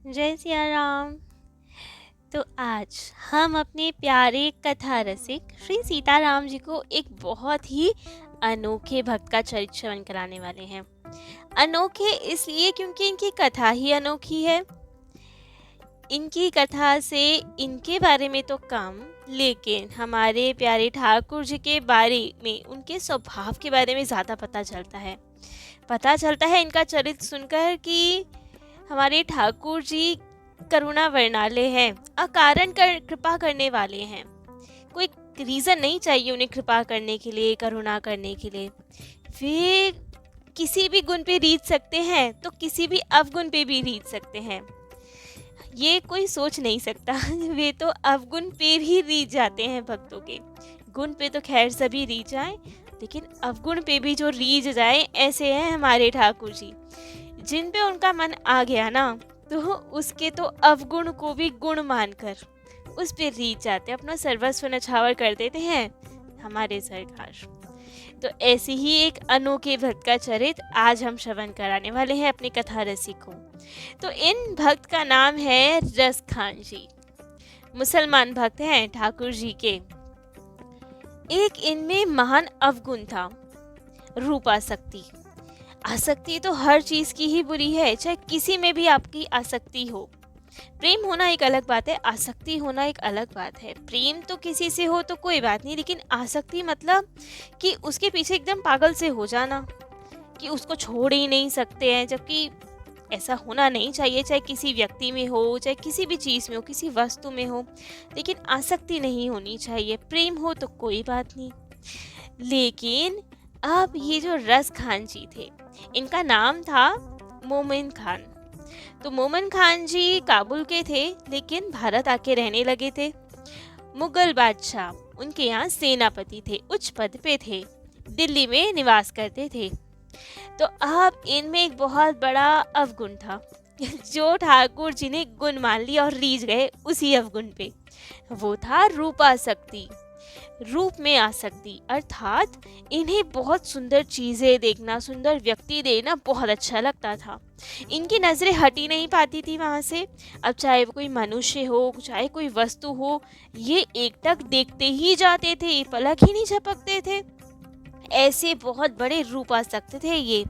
जय सिया राम। तो आज हम अपने प्यारे कथा रसिक श्री सीताराम जी को एक बहुत ही अनोखे भक्त का चरित्र श्रवण कराने वाले हैं। अनोखे इसलिए क्योंकि इनकी कथा ही अनोखी है। इनकी कथा से इनके बारे में तो कम, लेकिन हमारे प्यारे ठाकुर जी के बारे में, उनके स्वभाव के बारे में ज़्यादा पता चलता है। इनका चरित्र सुनकर कि हमारे ठाकुर जी करुणा वर्णालय हैं, अकारण कृपा करने वाले हैं। कोई रीज़न नहीं चाहिए उन्हें कृपा करने के लिए, करुणा करने के लिए। वे किसी भी गुण पे रीझ सकते हैं तो किसी भी अवगुण पे भी रीझ सकते हैं। ये कोई सोच नहीं सकता। वे तो अवगुण पे भी रीझ जाते हैं भक्तों के। गुण पे तो खैर सभी रीझ जाए, लेकिन अवगुण पे भी जो रीझ जाए, ऐसे हैं हमारे ठाकुर जी। जिन पे उनका मन आ गया ना, तो उसके तो अवगुण को भी गुण मानकर उस पे रीझ जाते, अपना सर्वस्व नछावर कर देते हैं हमारे सरकार। तो ऐसी ही एक अनोखे भक्त का चरित्र आज हम श्रवण कराने वाले हैं अपने कथा रसिकों। तो इन भक्त का नाम है रस खान जी। मुसलमान भक्त हैं ठाकुर जी के। एक इनमें महान अवगुण था, रूपासक्ति। आसक्ति तो हर चीज की ही बुरी है, चाहे किसी में भी आपकी आसक्ति हो। प्रेम होना एक अलग बात है, आसक्ति होना एक अलग बात है। प्रेम तो किसी से हो तो कोई बात नहीं, लेकिन आसक्ति मतलब कि उसके पीछे एकदम पागल से हो जाना, कि उसको छोड़ ही नहीं सकते हैं। जबकि ऐसा होना नहीं चाहिए, चाहे किसी व्यक्ति में हो, चाहे किसी भी चीज़ में हो, किसी वस्तु में हो, लेकिन आसक्ति नहीं होनी चाहिए। प्रेम हो तो कोई बात नहीं। लेकिन अब ये जो रस खान जी थे, इनका नाम था मोमिन खान। तो मोमिन खान जी काबुल के थे, लेकिन भारत आके रहने लगे थे। मुगल बादशाह उनके यहाँ सेनापति थे, उच्च पद पे थे, दिल्ली में निवास करते थे। तो अब इनमें एक बहुत बड़ा अवगुण था, जो ठाकुर जी ने गुण मान लिया और रीझ गए उसी अवगुण पे। वो था रूपासक्ति, रूप में आसक्ति। अर्थात इन्हें बहुत सुंदर चीजें देखना, सुंदर व्यक्ति देखना बहुत अच्छा लगता था। इनकी नजरें हटी नहीं पाती थी वहां से। अब चाहे वो कोई मनुष्य हो, चाहे कोई वस्तु हो, ये एकटक देखते ही जाते थे, पलक ही नहीं झपकते थे। ऐसे बहुत बड़े रूपासक्त थे ये।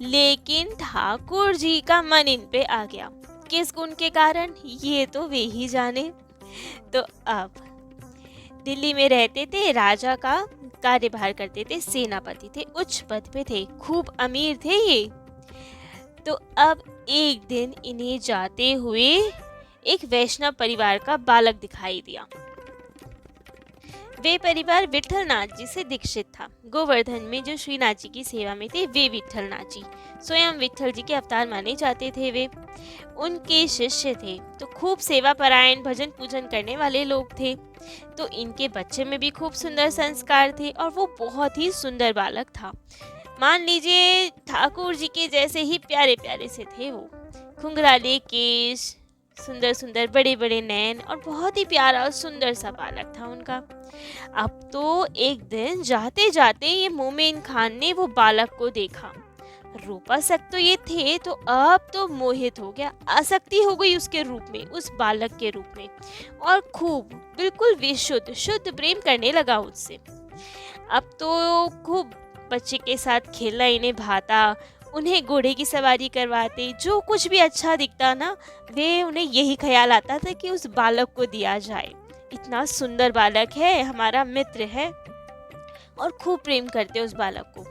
लेकिन ठाकुर जी का मन इन पे आ गया। किस गुण के कारण, ये तो वे ही जाने। तो अब दिल्ली में रहते थे, राजा का कार्यभार करते थे, सेनापति थे, उच्च पद पे थे, खूब अमीर थे ये। तो अब एक दिन इन्हें जाते हुए एक वैष्णव परिवार का बालक दिखाई दिया। वे परिवार विठलनाथ जी से दीक्षित था। गोवर्धन में जो श्रीनाथ जी की सेवा में थे, वे विठलनाथ जी स्वयं विठल जी के अवतार माने जाते थे। वे उनके शिष्य थे, तो खूब सेवा परायण, भजन पूजन करने वाले लोग थे। तो इनके बच्चे में भी खूब सुंदर संस्कार थे, और वो बहुत ही सुंदर बालक था। मान लीजिए ठाकुर जी के जैसे ही प्यारे प्यारे से थे वो। घुंघराले केश, सुंदर सुंदर बड़े बड़े नैन, और बहुत ही प्यारा और सुंदर सा बालक था उनका। अब तो एक दिन जाते जाते ये मोमिन खान ने वो बालक को देखा। रूपासक्त तो ये थे, तो अब तो मोहित हो गया, आसक्ति हो गई उसके रूप में, उस बालक के रूप में, और खूब बिल्कुल विशुद्ध शुद्ध प्रेम करने लगा उससे। अब तो खूब बच्चे के साथ खेलना इन्हें भाता, उन्हें घोड़े की सवारी करवाते, जो कुछ भी अच्छा दिखता ना, वे उन्हें यही ख्याल आता था कि उस बालक को दिया जाए। इतना सुंदर बालक है, हमारा मित्र है, और खूब प्रेम करते उस बालक को।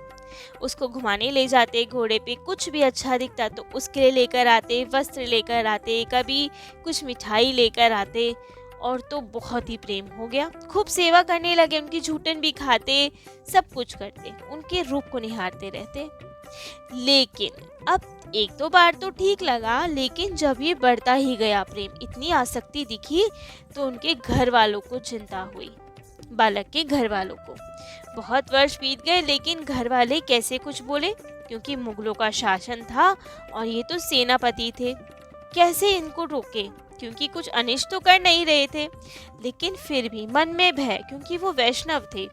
उसको घुमाने ले जाते घोड़े पे, कुछ भी अच्छा दिखता तो उसके लिए लेकर आते, वस्त्र लेकर आते, कभी कुछ मिठाई लेकर आते, और तो बहुत ही प्रेम हो गया। खूब सेवा करने लगे, उनकी झूठन भी खाते, सब कुछ करते, उनके रूप को निहारते रहते। लेकिन अब एक दो बार तो ठीक लगा, लेकिन जब ये बढ़ता ही गया प्रेम, इतनी आसक्ति दिखी, तो उनके घर वालों को चिंता हुई, बालक के घर वालों को। बहुत वर्ष बीत गए, लेकिन घर वाले कैसे कुछ बोले, क्योंकि मुगलों का शासन था और ये तो सेनापति थे। कैसे इनको रोके, क्योंकि कुछ अनिष्ट तो कर नहीं रहे थे, लेकिन फिर भी मन में भय, क्योंकि वो वैष्णव थे,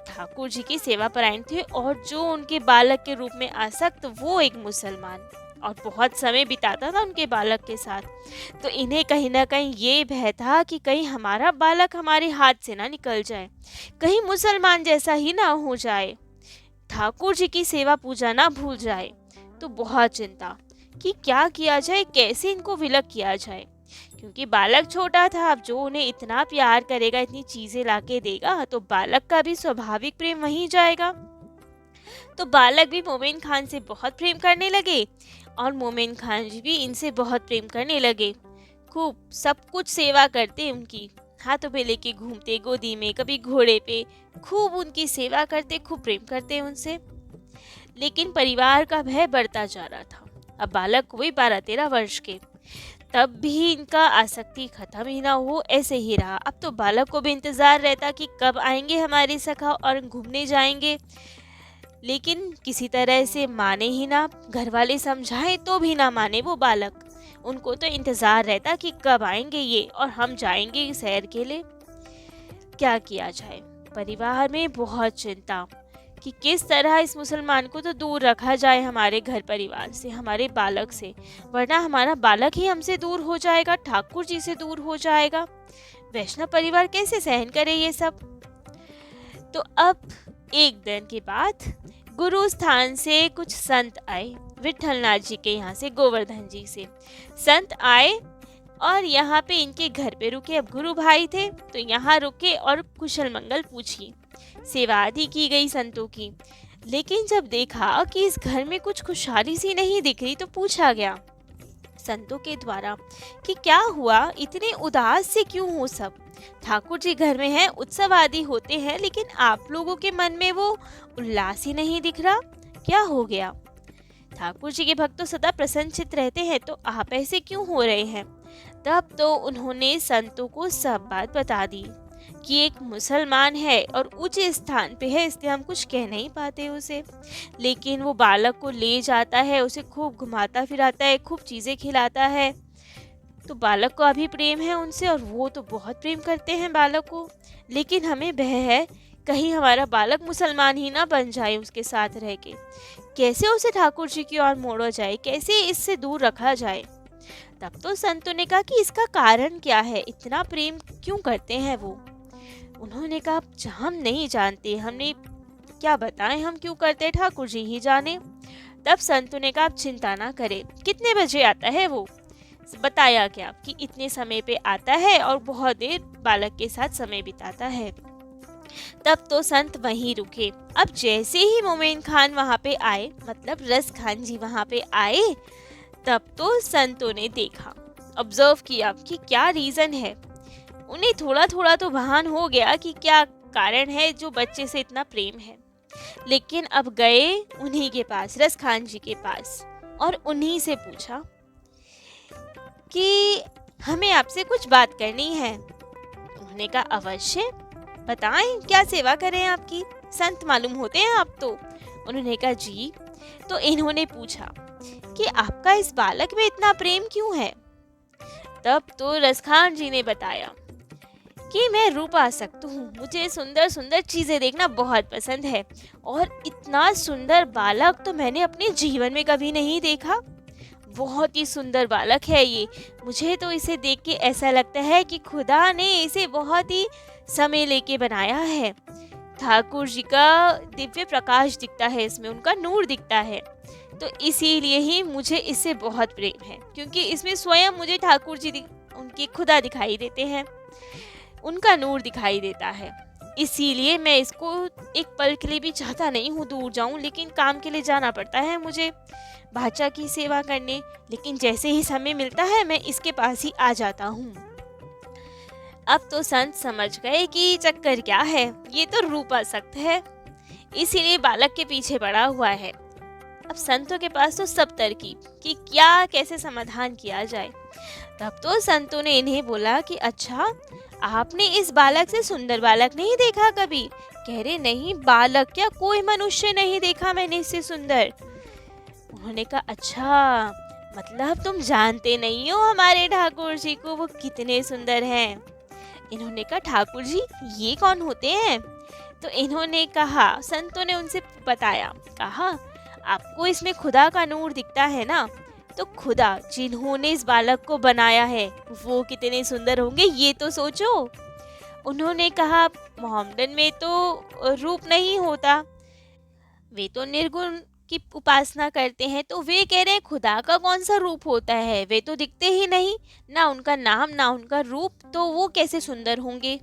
ठाकुर जी की सेवा परायण थे, और जो उनके बालक के रूप में आसक्त, वो एक मुसलमान। और बहुत समय बिताता था उनके बालक के साथ। तो इन्हें कहीं ना कहीं ये भय था कि कहीं हमारा बालक हमारे हाथ से ना निकल जाए, कहीं मुसलमान जैसा ही ना हो जाए, ठाकुर जी की सेवा पूजा ना भूल जाए। तो बहुत चिंता कि क्या किया जाए, कैसे इनको विलग किया जाए, क्योंकि बालक छोटा था। अब जो उन्हें इतना प्यार करेगा, इतनी चीजें लाके देगा, तो बालक का भी स्वाभाविक प्रेम वहीं जाएगा। तो बालक भी मोमिन खान से बहुत प्रेम करने लगे और मोमिन खान जी भी इनसे बहुत प्रेम करने लगे। खूब सब कुछ सेवा करते, उनकी हाथों पे लेके घूमते, गोदी में, कभी घोड़े पे, खूब उनकी सेवा करते, खूब प्रेम करते उनसे। लेकिन परिवार का भय बढ़ता जा रहा था। अब बालक हुए 12-13 वर्ष के, तब भी इनका आसक्ति खत्म ही ना हो, ऐसे ही रहा। अब तो बालक को भी इंतजार रहता कि कब आएंगे हमारे सखा और घूमने जाएंगे, लेकिन किसी तरह से माने ही ना। घर वाले समझाएं तो भी ना माने वो बालक। उनको तो इंतजार रहता कि कब आएंगे ये और हम जाएंगे सैर के लिए। क्या किया जाए, परिवार में बहुत चिंता कि किस तरह इस मुसलमान को तो दूर रखा जाए हमारे घर परिवार से, हमारे बालक से, वरना हमारा बालक ही हमसे दूर हो जाएगा, ठाकुर जी से दूर हो जाएगा। वैष्णव परिवार कैसे सहन करे ये सब। तो अब एक दिन के बाद गुरु स्थान से कुछ संत आए, विठलनाथ जी के यहाँ से, गोवर्धन जी से संत आए और यहाँ पे इनके घर पे रुके। अब गुरु भाई थे तो यहाँ रुके और कुशल मंगल पूछी, सेवा आदि की गई संतों की। लेकिन जब देखा कि इस घर में कुछ खुशहाली सी नहीं दिख रही, तो पूछा गया संतों के द्वारा कि क्या हुआ, इतने उदास से क्यों हो सब। ठाकुर जी घर में हैं, उत्सव आदि होते हैं, लेकिन आप लोगों के मन में वो उल्लास ही नहीं दिख रहा, क्या हो गया। ठाकुर जी के भक्त तो सदा प्रसन्नचित्त रहते हैं, तो आप ऐसे क्यों हो रहे हैं। तब तो उन्होंने संतों को सब बात बता दी कि एक मुसलमान है और ऊंचे स्थान पे है, इसलिए हम कुछ कह नहीं पाते उसे, लेकिन वो बालक को ले जाता है, उसे खूब घुमाता फिराता है, खूब चीज़ें खिलाता है। तो बालक को अभी प्रेम है उनसे और वो तो बहुत प्रेम करते हैं बालक को, लेकिन हमें भय है कहीं हमारा बालक मुसलमान ही ना बन जाए उसके साथ रह के। कैसे उसे ठाकुर जी की ओर मोड़ा जाए, कैसे इससे दूर रखा जाए। तब तो संतों ने कहा कि इसका कारण क्या है, इतना प्रेम क्यों करते हैं वो। उन्होंने कहा हम नहीं जानते, हमने क्या बताएं हम क्यों करते हैं, ठाकुर जी ही जाने। तब संतों ने कहा आप चिंता ना करें, कितने बजे आता है वो। बताया क्या कि इतने समय पे आता है और बहुत देर बालक के साथ समय बिताता है। तब तो संत वहीं रुके। अब जैसे ही मोमिन खान वहां पे आए, मतलब रस खान जी वहां पे आए, तब तो संतों ने देखा, ऑब्जर्व किया कि क्या रीजन है। उन्हें थोड़ा थोड़ा तो भान हो गया कि क्या कारण है जो बच्चे से इतना प्रेम है। लेकिन अब गए उन्हीं के पास, रस खान जी के पास, और उन्हीं से पूछा कि हमें आपसे कुछ बात करनी है। उन्होंने कहा अवश्य बताएं, क्या सेवा करें आपकी, संत मालूम होते हैं आप तो। उन्होंने कहा जी। तो इन्होंने पूछा कि आपका इस बालक में इतना प्रेम क्यों है। तब तो रसखान जी ने बताया कि मैं रूपासक्त हूँ, मुझे सुंदर सुंदर चीज़ें देखना बहुत पसंद है, और इतना सुंदर बालक तो मैंने अपने जीवन में कभी नहीं देखा। बहुत ही सुंदर बालक है ये, मुझे तो इसे देख के ऐसा लगता है कि खुदा ने इसे बहुत ही समय लेके बनाया है। ठाकुर जी का दिव्य प्रकाश दिखता है इसमें, उनका नूर दिखता है, तो इसीलिए ही मुझे इससे बहुत प्रेम है, क्योंकि इसमें स्वयं मुझे ठाकुर जी उनके खुदा दिखाई देते हैं, उनका नूर दिखाई देता है। इसीलिए मैं इसको एक पल के लिए भी चाहता नहीं हूँ दूर जाऊँ, लेकिन काम के लिए जाना पड़ता है मुझे भाचा की सेवा करने। लेकिन जैसे ही समय मिलता है मैं इसके पास ही आ जाता हूँ। अब तो संत समझ गए कि चक्कर क्या है, ये तो रूपासक्त है, इसीलिए बालक के पीछे पड़ा हुआ है। अब संतों के पास तो सब तरकीब कि क्या कैसे समाधान किया जाए। तब तो संतों ने इन्हें बोला कि अच्छा, आपने इस बालक से सुंदर बालक नहीं देखा कभी। कह रहे नहीं, बालक क्या, कोई मनुष्य नहीं देखा मैंने इससे सुंदर। उन्होंने कहा अच्छा, मतलब तुम जानते नहीं हो हमारे ठाकुर जी को, वो कितने सुंदर हैं। इन्होंने कहा ठाकुर जी ये कौन होते हैं। तो इन्होंने कहा, संतों ने उनसे बताया, कहा आपको इसमें खुदा का नूर दिखता है ना, तो खुदा जिन्होंने इस बालक को बनाया है वो कितने सुंदर होंगे, ये तो सोचो। उन्होंने कहा मोहम्मदन में तो रूप नहीं होता, वे तो निर्गुण की उपासना करते हैं, तो वे कह रहे हैं खुदा का कौन सा रूप होता है, वे तो दिखते ही नहीं, ना उनका नाम ना उनका रूप, तो वो कैसे सुंदर होंगे।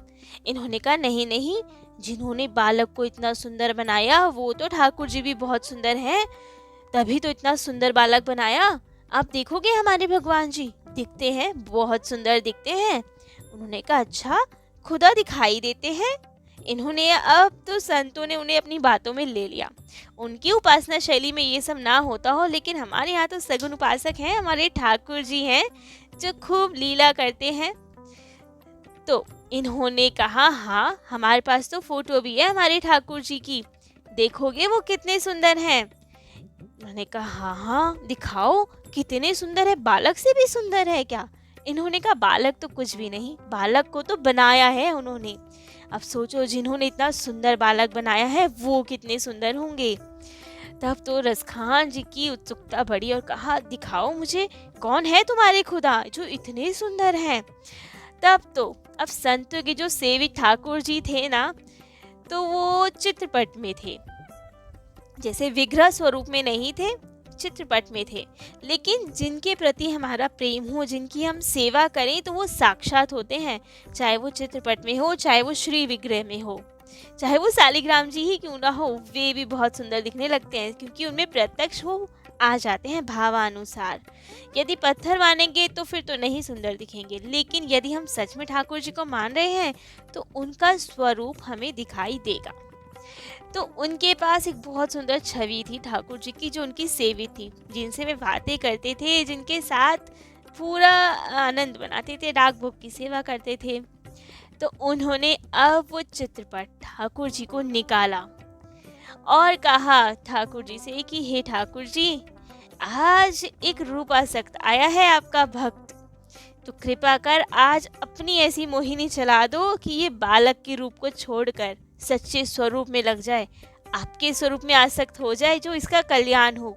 इन्होंने कहा नहीं नहीं, जिन्होंने बालक को इतना सुंदर बनाया वो तो ठाकुर जी भी बहुत सुंदर हैं, तभी तो इतना सुंदर बालक बनाया। आप देखोगे हमारे भगवान जी दिखते हैं, बहुत सुंदर दिखते हैं। उन्होंने कहा अच्छा, खुदा दिखाई देते हैं। इन्होंने अब तो संतों ने उन्हें अपनी बातों में ले लिया। उनकी उपासना शैली में ये सब ना होता हो, लेकिन हमारे यहाँ तो सगुन उपासक हैं, हमारे ठाकुर जी हैं जो खूब लीला करते हैं। तो इन्होंने कहा हाँ, हमारे पास तो फोटो भी है हमारे ठाकुर जी की, देखोगे वो कितने सुंदर हैं। उन्होंने कहा हाँ हाँ दिखाओ, कितने सुंदर है, बालक से भी सुंदर है क्या। इन्होंने कहा बालक तो कुछ भी नहीं, बालक को तो बनाया है उन्होंने। अब सोचो जिन्होंने इतना सुंदर बालक बनाया है वो कितने सुंदर होंगे। तब तो रसखान जी की उत्सुकता बढ़ी और कहा दिखाओ मुझे, कौन है तुम्हारे खुदा जो इतने सुंदर हैं। तब तो अब संतों के जो सेविक ठाकुर जी थे ना, तो वो चित्रपट में थे, जैसे विग्रह स्वरूप में नहीं थे, चित्रपट में थे। लेकिन जिनके प्रति हमारा प्रेम हो, जिनकी हम सेवा करें, तो वो साक्षात होते हैं, चाहे वो चित्रपट में हो, चाहे वो श्री विग्रह में हो, चाहे वो शालिग्राम जी ही क्यों ना हो, वे भी बहुत सुंदर दिखने लगते हैं, क्योंकि उनमें प्रत्यक्ष वो आ जाते हैं भावानुसार। यदि पत्थर मानेंगे तो फिर तो नहीं सुंदर दिखेंगे, लेकिन यदि हम सच में ठाकुर जी को मान रहे हैं तो उनका स्वरूप हमें दिखाई देगा। तो उनके पास एक बहुत सुंदर छवि थी ठाकुर जी की, जो उनकी सेवित थी, जिनसे वे बातें करते थे, जिनके साथ पूरा आनंद बनाते थे, राग भोग की सेवा करते थे। तो उन्होंने अब वो चित्रपट ठाकुर जी को निकाला और कहा ठाकुर जी से कि हे ठाकुर जी, आज एक रूपासक्त आया है आपका भक्त, तो कृपा कर आज अपनी ऐसी मोहिनी चला दो कि ये बालक के रूप को छोड़कर सच्चे स्वरूप में लग जाए, आपके स्वरूप में आसक्त हो जाए, जो इसका कल्याण हो।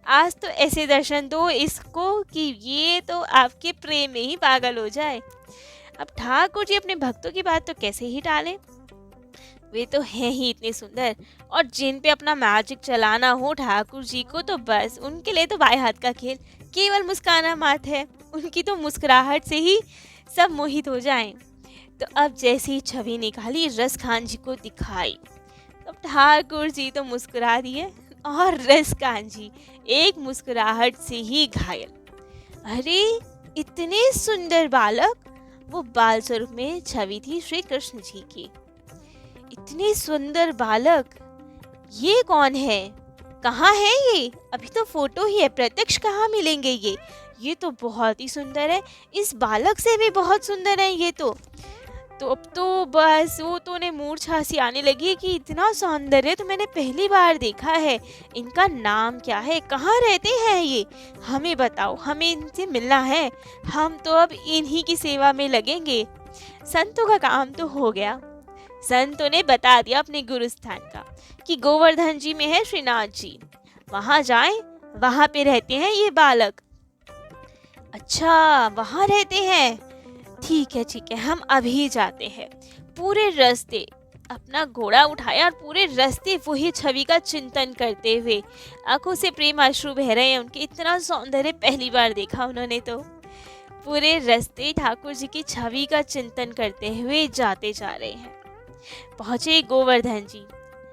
आज तो ऐसे दर्शन दो इसको कि ये तो आपके प्रेम में ही पागल हो जाए। अब ठाकुर जी अपने भक्तों की बात तो कैसे ही टालें, वे तो हैं ही इतने सुंदर, और जिन पे अपना मैजिक चलाना हो ठाकुर जी को, तो बस उनके लिए तो बाएं हाथ का खेल, केवल मुस्काना मात है, उनकी तो मुस्कुराहट से ही सब मोहित हो जाएं। तो अब जैसी छवि निकाली, रस खान जी को दिखाई, अब ठाकुर जी तो मुस्कुरा दिए और रस खान जी एक मुस्कुराहट से ही घायल। अरे इतने सुंदर बालक, वो बाल स्वरूप में छवि थी श्री कृष्ण जी की। इतने सुंदर बालक, ये कौन है, कहाँ है ये, अभी तो फोटो ही है, प्रत्यक्ष कहाँ मिलेंगे ये तो बहुत ही सुंदर है, इस बालक से भी बहुत सुंदर है ये तो अब तो बस वो तो उन्हें मूर्छा सी आने लगी कि इतना सौंदर्य तो मैंने पहली बार देखा है, इनका नाम क्या है, कहाँ रहते हैं ये, हमें बताओ, हमें इनसे मिलना है, हम तो अब इन्हीं की सेवा में लगेंगे। संतों का काम तो हो गया, संतों ने बता दिया अपने गुरुस्थान का कि गोवर्धन जी में है श्रीनाथ जी, वहाँ जाएं, वहाँ पे रहते हैं ये बालक। अच्छा वहाँ रहते हैं, ठीक है, हम अभी जाते हैं। पूरे रास्ते अपना घोड़ा उठाया और पूरे रास्ते वही छवि का चिंतन करते हुए, आंखों से प्रेम अश्रु बह रहे हैं उनके, इतना सौंदर्य पहली बार देखा उन्होंने। तो पूरे रास्ते ठाकुर जी की छवि का चिंतन करते हुए जाते जा रहे हैं। पहुंचे गोवर्धन जी,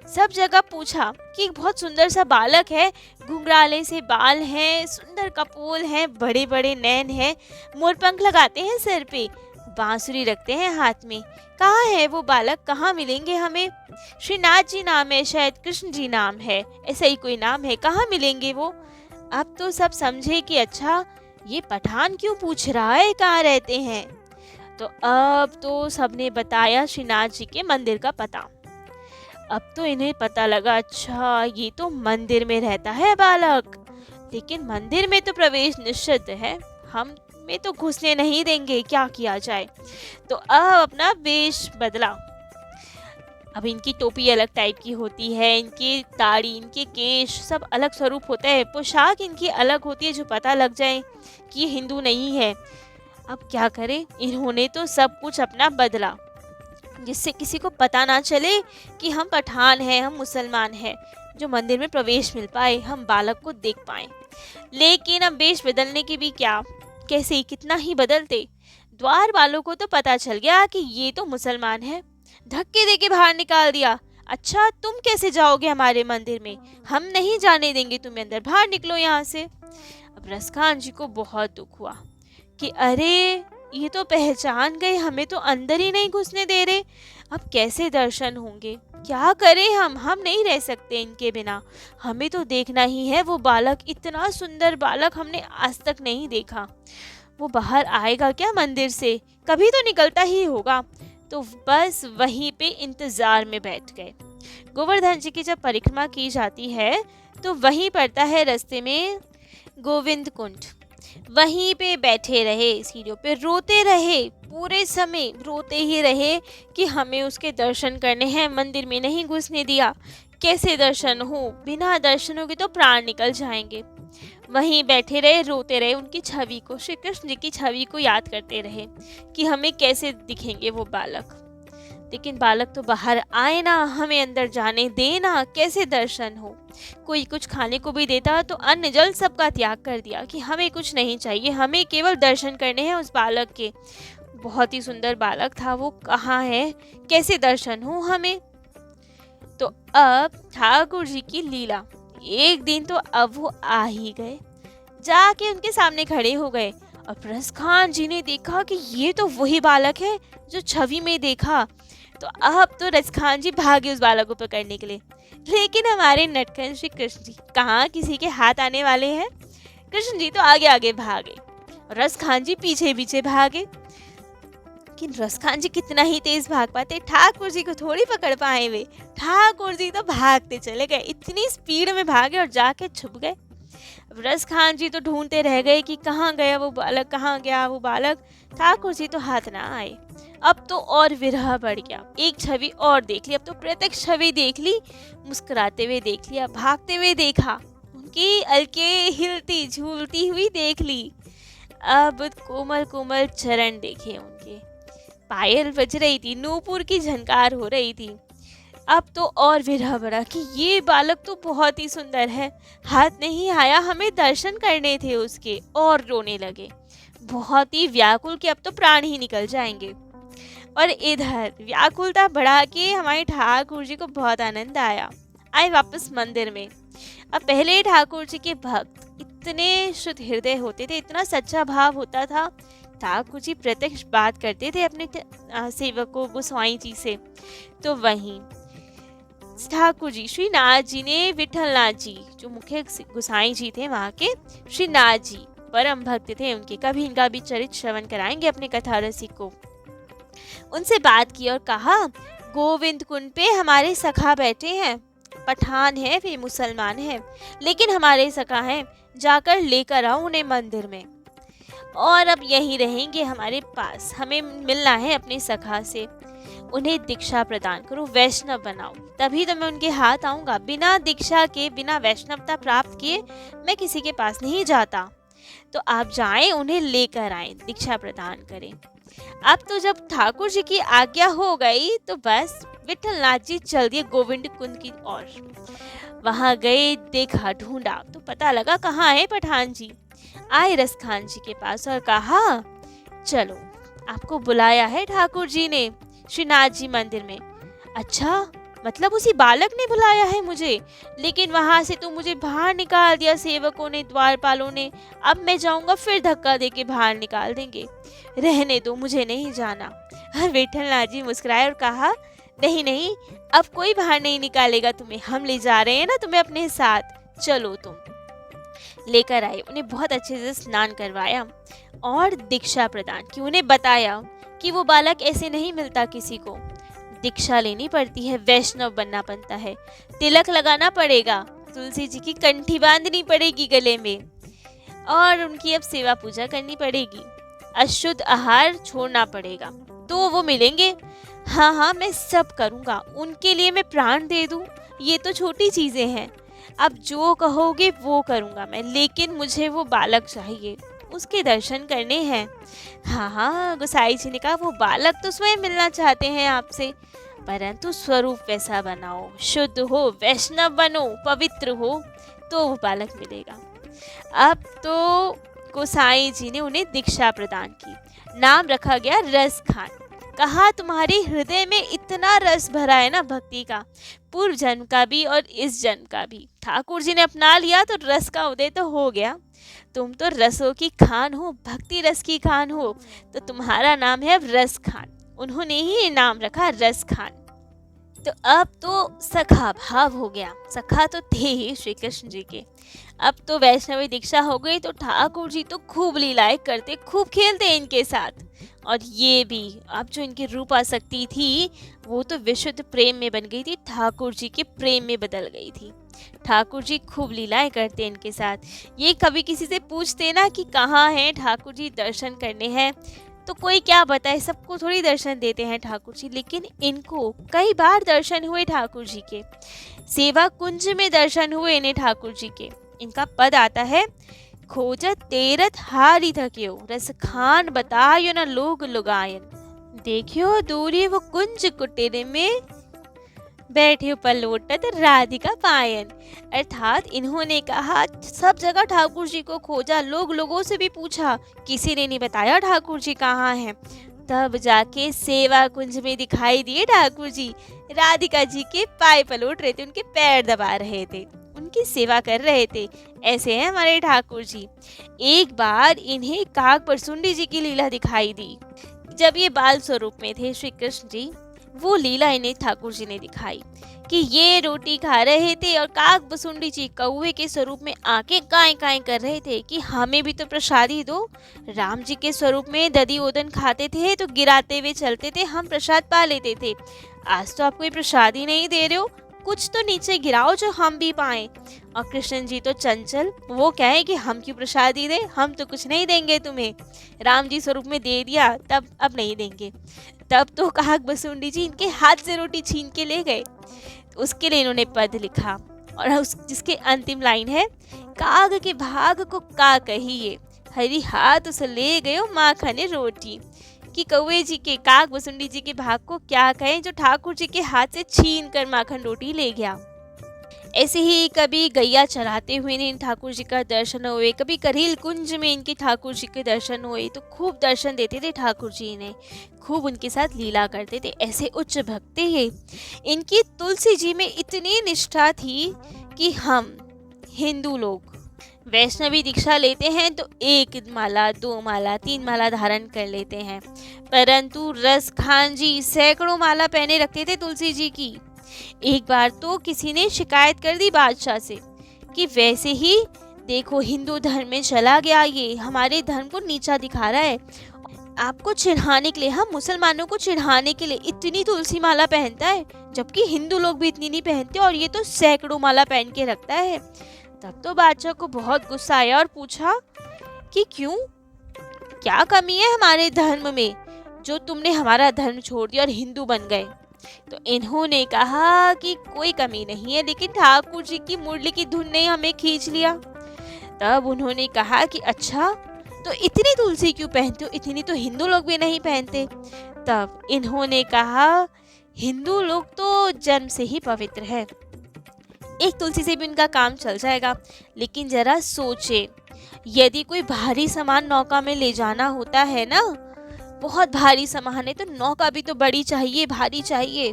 सब जगह पूछा कि एक बहुत सुंदर सा बालक है, घुंघराले से बाल हैं, सुंदर कपोल हैं, बड़े बड़े नैन हैं, मोरपंख लगाते हैं सिर पे, बांसुरी रखते हैं हाथ में, कहाँ है वो बालक, कहाँ मिलेंगे हमें। श्रीनाथ जी नाम है, शायद कृष्ण जी नाम है, ऐसा ही कोई नाम है, कहाँ मिलेंगे वो। अब तो सब समझे कि अच्छा ये पठान क्यों पूछ रहा है कहाँ रहते हैं। तो अब तो सबने बताया श्रीनाथ जी के मंदिर का पता। अब तो इन्हें पता लगा, अच्छा ये तो मंदिर में रहता है बालक, लेकिन मंदिर में तो प्रवेश निषिद्ध है, हम में तो घुसने नहीं देंगे, क्या किया जाए। तो अब अपना वेश बदला, अब इनकी टोपी अलग टाइप की होती है, इनकी दाढ़ी, इनके केश सब अलग स्वरूप होता है, पोशाक इनकी अलग होती है जो पता लग जाए कि ये हिंदू नहीं है। अब क्या करें, इन्होंने तो सब कुछ अपना बदला जिससे किसी को पता ना चले कि हम पठान हैं, हम मुसलमान हैं, जो मंदिर में प्रवेश मिल पाए, हम बालक को देख पाए। लेकिन अब वेश बदलने की भी क्या, कैसे ही कितना ही बदलते, द्वार वालों को तो पता चल गया कि ये तो मुसलमान है, धक्के देके बाहर निकाल दिया। अच्छा तुम कैसे जाओगे हमारे मंदिर में, हम नहीं जाने देंगे तुम्हें अंदर, बाहर निकलो यहाँ से। अब रसखान जी को बहुत दुख हुआ कि अरे ये तो पहचान गए, हमें तो अंदर ही नहीं घुसने दे रहे, अब कैसे दर्शन होंगे, क्या करें हम नहीं रह सकते इनके बिना, हमें तो देखना ही है वो बालक, इतना सुंदर बालक हमने आज तक नहीं देखा, वो बाहर आएगा क्या मंदिर से, कभी तो निकलता ही होगा। तो बस वहीं पे इंतजार में बैठ गए। गोवर्धन जी की जब परिक्रमा की जाती है तो वहीं पड़ता है रास्ते में गोविंद कुंड, वहीं पे बैठे रहे, सीढ़ियों पे रोते रहे, पूरे समय रोते ही रहे कि हमें उसके दर्शन करने हैं, मंदिर में नहीं घुसने दिया, कैसे दर्शन हो, बिना दर्शनों के तो प्राण निकल जाएंगे। वहीं बैठे रहे, रोते रहे, उनकी छवि को, श्री कृष्ण जी की छवि को याद करते रहे कि हमें कैसे दिखेंगे वो बालक। लेकिन बालक तो बाहर आए ना, हमें अंदर जाने देना, कैसे दर्शन हो। कोई कुछ खाने को भी देता तो अन्न जल सबका त्याग कर दिया कि हमें कुछ नहीं चाहिए, हमें केवल दर्शन करने हैं उस बालक के। बहुत ही सुंदर बालक था वो, कहाँ है, कैसे दर्शन हो हमें। तो अब ठाकुर जी की लीला, एक दिन तो अब वो आ ही गए, जाके उनके सामने खड़े हो गए। और रसखान जी ने देखा कि ये तो वही बालक है जो छवि में देखा। तो अब तो रसखान जी भागे उस बालक को पकड़ने के लिए, लेकिन हमारे नटखट श्री कृष्ण जी कहाँ किसी के हाथ आने वाले हैं। कृष्ण जी तो आगे आगे भागे, रसखान जी पीछे पीछे भागे। लेकिन रसखान जी कितना ही तेज भाग पाते, ठाकुर जी को थोड़ी पकड़ पाए वे। ठाकुर जी तो भागते चले गए, इतनी स्पीड में भागे और जाके छुप गए। रसखान जी तो ढूंढते रह गए कि कहाँ गया वो बालक, कहाँ गया वो बालक। ठाकुर जी तो हाथ ना आए। अब तो और विरह बढ़ गया, एक छवि और देख ली, अब तो प्रत्यक्ष छवि देख ली, मुस्कुराते हुए देख लिया, भागते हुए देखा, उनकी अलके हिलती झूलती हुई देख ली। अब कोमल कोमल चरण देखे उनके, पायल बज रही थी, नूपुर की झनकार हो रही थी। अब तो और विरह बढ़ा कि ये बालक तो बहुत ही सुंदर है, हाथ नहीं आया, हमें दर्शन करने थे उसके। और रोने लगे, बहुत ही व्याकुल कि अब तो प्राण ही निकल जाएंगे। और इधर व्याकुलता बढ़ा के हमारे ठाकुर जी को बहुत आनंद आया, आए वापस मंदिर में। अब पहले ठाकुर जी के भक्त इतने शुद्ध हृदय होते थे, इतना सच्चा भाव होता था, ठाकुर जी प्रत्यक्ष बात करते थे अपने सेवकों गोस्वाई जी से। तो वहीं ठाकुर जी, श्रीनाथ जी ने विठलनाथ जी जो मुख्य गोसाई जी थे वहाँ के, श्रीनाथ जी परम भक्त थे उनके, कभी इनका भी चरित्र श्रवण कराएंगे अपने कथा रसिक को। उनसे बात की और कहा गोविंद कुंड पे हमारे सखा बैठे हैं, पठान है, वे मुसलमान हैं, लेकिन हमारे सखा हैं, जाकर लेकर आओ उन्हें मंदिर में, और अब यहीं रहेंगे हमारे पास, हमें मिलना है अपने सखा से, उन्हें दीक्षा प्रदान करो, वैष्णव बनाओ, तभी तो मैं उनके हाथ आऊँगा। बिना दीक्षा के, बिना वैष्णवता प्राप्त किए मैं किसी के पास नहीं जाता। तो आप जाएं, उन्हें लेकर आएं, दीक्षा प्रदान करें। अब तो जब ठाकुर जी की आज्ञा हो गई तो बस विठलनाथ जी चल दिए गोविंद कुंड की ओर। वहां गए, देखा, ढूंढा तो पता लगा कहाँ है पठान जी। आए रसखान जी के पास और कहा चलो, आपको बुलाया है ठाकुर जी ने श्रीनाथ जी मंदिर में। अच्छा, मतलब उसी बालक ने बुलाया है मुझे, लेकिन वहां से तो मुझे बाहर निकाल दिया सेवकों ने, द्वारपालों ने, अब मैं जाऊंगा फिर धक्का देके बाहर निकाल देंगे, रहने दो, मुझे नहीं जाना। विठलनाथ जी मुस्कुराए और कहा नहीं नहीं, अब कोई बाहर नहीं निकालेगा तुम्हें, हम ले जा रहे हैं ना तुम्हें अपने साथ, चलो तुम। लेकर आए, उन्हें बहुत अच्छे से स्नान करवाया और दीक्षा प्रदान की, उन्हें बताया कि वो बालक ऐसे नहीं मिलता किसी को, दीक्षा लेनी पड़ती है, वैष्णव बनना बनता है, तिलक लगाना पड़ेगा, तुलसी जी की कंठी बांधनी पड़ेगी गले में, और उनकी अब सेवा पूजा करनी पड़ेगी, अशुद्ध आहार छोड़ना पड़ेगा, तो वो मिलेंगे। हाँ हाँ, मैं सब करूँगा, उनके लिए मैं प्राण दे दूँ, ये तो छोटी चीज़ें हैं। अब जो कहोगे वो करूँगा मैं, लेकिन मुझे वो बालक चाहिए, उसके दर्शन करने हैं। हाँ हाँ, गोसाई जी ने कहा, वो बालक तो स्वयं मिलना चाहते हैं आपसे, परंतु स्वरूप वैसा बनाओ, शुद्ध हो, वैष्णव बनो, पवित्र हो, तो वो बालक मिलेगा। अब तो गोसाई जी ने उन्हें दीक्षा प्रदान की। नाम रखा गया रस खान। कहा, तुम्हारे हृदय में इतना रस भरा है ना भक्ति का, पूर्व जन्म का भी और इस जन्म का भी, ठाकुर जी ने अपना लिया तो रस का उदय तो हो गया। तुम तो रसों की खान हो, भक्ति रस की खान हो, तो तुम्हारा नाम है अब रस खान। उन्होंने ही ये नाम रखा रस खान। तो अब तो सखा भाव हो गया। सखा तो थे ही श्री कृष्ण जी के। अब तो वैष्णवी दीक्षा हो गई तो ठाकुर जी तो खूब लीलाएं करते, खूब खेलते इनके साथ। और ये भी अब जो इनकी रूप आसक्ति थी वो तो विशुद्ध प्रेम में बन गई थी, ठाकुर जी के प्रेम में बदल गई थी। ठाकुर जी खूब लीलाएं करते इनके साथ। ये कभी किसी से पूछते ना कि कहाँ हैं ठाकुर जी, दर्शन करने हैं, तो कोई क्या बताए, सबको थोड़ी दर्शन देते हैं ठाकुर जी। लेकिन इनको कई बार दर्शन हुए ठाकुर जी के, सेवा कुंज में दर्शन हुए इन्हें ठाकुर जी के। इनका पद आता है, खोजत तेरथ हारी थक्यो, रस खान बतायो न लोग लुगायन, देखियो दूरी वो कुंज कुटीर में, बैठे पलोटत राधिका पायन। अर्थात इन्होंने कहा, सब जगह ठाकुर जी को खोजा, लोगों से भी पूछा, किसी ने नहीं बताया ठाकुर जी कहाँ हैं। तब जाके सेवा कुंज में दिखाई दिए ठाकुर जी, राधिका जी के पाय पलोट रहे थे, उनके पैर दबा रहे थे, उनकी सेवा कर रहे थे। ऐसे हैं हमारे ठाकुर जी। एक बार इन्हें काग परसुंडी जी की लीला दिखाई दी। जब ये बाल स्वरूप में थे श्री कृष्ण जी, वो लीला इन्हें ठाकुर जी ने दिखाई कि ये रोटी खा रहे थे और काग बसुंडी जी कौवे के स्वरूप में आके काएं काएं कर रहे थे कि हमें भी तो प्रसादी दो। राम जी के स्वरूप में दधी ओदन खाते थे तो गिराते हुए चलते थे, हम प्रसाद पा लेते थे। आज तो आप कोई प्रसादी नहीं दे रहे हो, कुछ तो नीचे गिराओ जो हम भी पाएं। और कृष्ण जी तो चंचल, वो कहे कि हम क्यों प्रसादी दे, हम तो कुछ नहीं देंगे तुम्हें, राम जी स्वरूप में दे दिया तब अब नहीं देंगे। तब तो काग बसुंडी जी इनके हाथ से रोटी छीन के ले गए। उसके लिए इन्होंने पद लिखा, और उस जिसके अंतिम लाइन है, काग के भाग को का कहिए, हरी हाथ उसे ले गयो माखन रोटी। कि कौवे जी के, काग बसुंडी जी के भाग को क्या कहें जो ठाकुर जी के हाथ से छीन कर माखन रोटी ले गया। ऐसे ही कभी गैया चराते हुए इन्हें ठाकुर जी का दर्शन हुए, कभी करील कुंज में इनके ठाकुर जी के दर्शन हुए, तो खूब दर्शन देते थे ठाकुर जी इन्हें, खूब उनके साथ लीला करते थे। ऐसे उच्च भक्त थे ये। इनकी तुलसी जी में इतनी निष्ठा थी कि हम हिंदू लोग वैष्णवी दीक्षा लेते हैं तो 1 माला 2 माला 3 माला धारण कर लेते हैं, परंतु रस खान जी सैकड़ों माला पहने रखते थे तुलसी जी की। एक बार तो किसी ने शिकायत कर दी बादशाह से कि वैसे ही देखो हिंदू धर्म में चला गया, ये हमारे धर्म को नीचा दिखा रहा है, आपको चिढ़ाने के लिए, हम मुसलमानों को चिढ़ाने के लिए इतनी तुलसी माला पहनता है, जबकि हिंदू लोग भी इतनी नहीं पहनते और ये तो सैकड़ों माला पहन के रखता है। तब तो बादशाह को बहुत गुस्सा आया और पूछा कि क्यों, क्या कमी है हमारे धर्म में जो तुमने हमारा धर्म छोड़ दिया और हिंदू बन गए। तो इन्होंने कहा कि कोई कमी नहीं है, लेकिन ठाकुर जी की मुरली की धुन ने हमें खींच लिया। तब उन्होंने कहा कि अच्छा, तो इतनी तुलसी क्यों पहनते हो, इतनी तो हिंदू लोग भी नहीं पहनते। तब इन्होंने कहा, हिंदू लोग तो जन्म से ही पवित्र है, एक तुलसी से भी उनका काम चल जाएगा। लेकिन जरा सोचे, यदि कोई भारी सामान नौका में ले जाना होता है ना, बहुत भारी सामान है तो नौका भी तो बड़ी चाहिए, भारी चाहिए।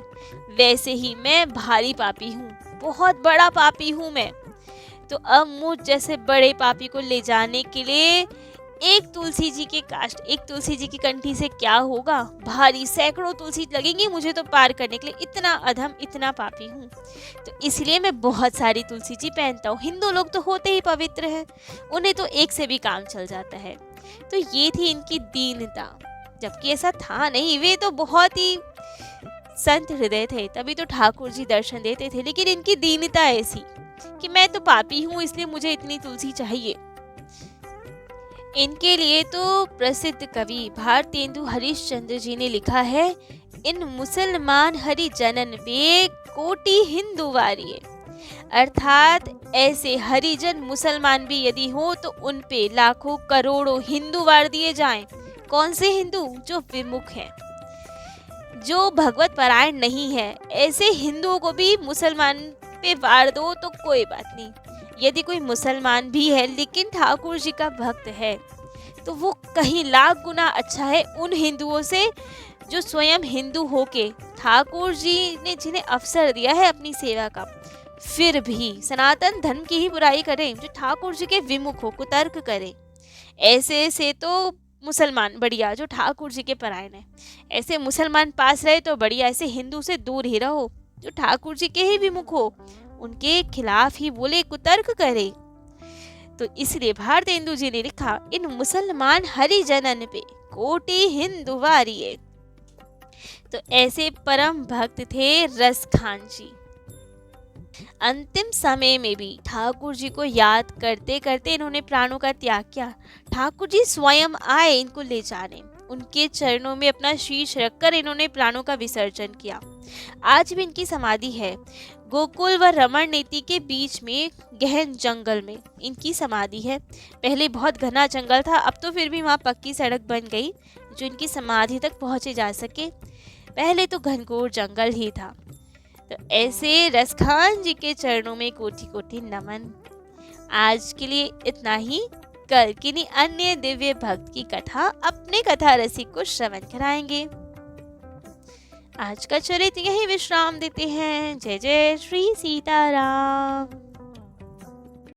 वैसे ही मैं भारी पापी हूँ, बहुत बड़ा पापी हूँ मैं। तो अब मुझ जैसे बड़े पापी को ले जाने के लिए एक तुलसी जी के काष्ठ, एक तुलसी जी की कंठी से क्या होगा, भारी सैकड़ों तुलसी लगेंगी मुझे तो पार करने के लिए। इतना अधम, इतना पापी हूँ, तो इसलिए मैं बहुत सारी तुलसी जी पहनता हूँ। हिंदू लोग तो होते ही पवित्र हैं, उन्हें तो एक से भी काम चल जाता है। तो ये थी इनकी दीनता, जबकि ऐसा था नहीं, वे तो बहुत ही संत हृदय थे, तभी तो ठाकुर जी दर्शन देते थे। लेकिन इनकी दीनता ऐसी कि मैं तो पापी हूँ इसलिए मुझे इतनी तुलसी चाहिए। इनके लिए तो प्रसिद्ध कवि भारतेंदु हरिश्चंद्र जी ने लिखा है, इन मुसलमान हरिजनन पे कोटि हिंदू वारिये। अर्थात ऐसे हरिजन मुसलमान भी यदि हो तो उन पे लाखों करोड़ों हिंदू वार दिए जाएं। कौन से हिंदू? जो विमुख हैं, जो भगवत परायण नहीं है। ऐसे हिंदुओं को भी मुसलमान पे वार दो तो कोई बात नहीं। यदि कोई मुसलमान भी है लेकिन ठाकुर जी का भक्त है तो वो कहीं लाख गुना अच्छा है उन हिंदुओं से जो स्वयं हिंदू होके ठाकुर जी ने जिन्हें अवसर दिया है अपनी सेवा का, फिर भी सनातन धर्म की ही बुराई करें, जो ठाकुर जी के विमुख हो, कुतर्क करें। ऐसे से तो मुसलमान बढ़िया जो ठाकुर जी के परायण है। ऐसे मुसलमान पास रहे तो बढ़िया, ऐसे हिंदू से दूर ही रहो जो ठाकुर जी के ही विमुख हो, उनके खिलाफ ही बोले, कुतर्क करे। तो इसलिए भारतेंदु जी ने लिखा, इन मुसलमान हरिजनन पे कोटि हिंदू वारिये। तो ऐसे परम भक्त थे रस खान जी। अंतिम समय में भी ठाकुर जी को याद करते करते इन्होंने प्राणों का त्याग किया। ठाकुर जी स्वयं आए इनको ले जाने, उनके चरणों में अपना शीश रखकर इन्होंने प्राणों का विसर्जन किया। आज भी इनकी समाधि है। गोकुल व रमण नीति के बीच में गहन जंगल में इनकी समाधि है। पहले बहुत घना जंगल था, अब तो फिर भी वहाँ पक्की सड़क बन गई जो इनकी समाधि तक पहुँचे जा सके। पहले तो घनघोर जंगल ही था। तो ऐसे रसखान जी के चरणों में कोटि कोटि नमन। आज के लिए इतना ही। कल किन्हीं अन्य दिव्य भक्त की कथा अपने कथा रसिक को श्रवण कराएंगे। आज का चरित्र यही विश्राम देते हैं। जय जय श्री सीताराम।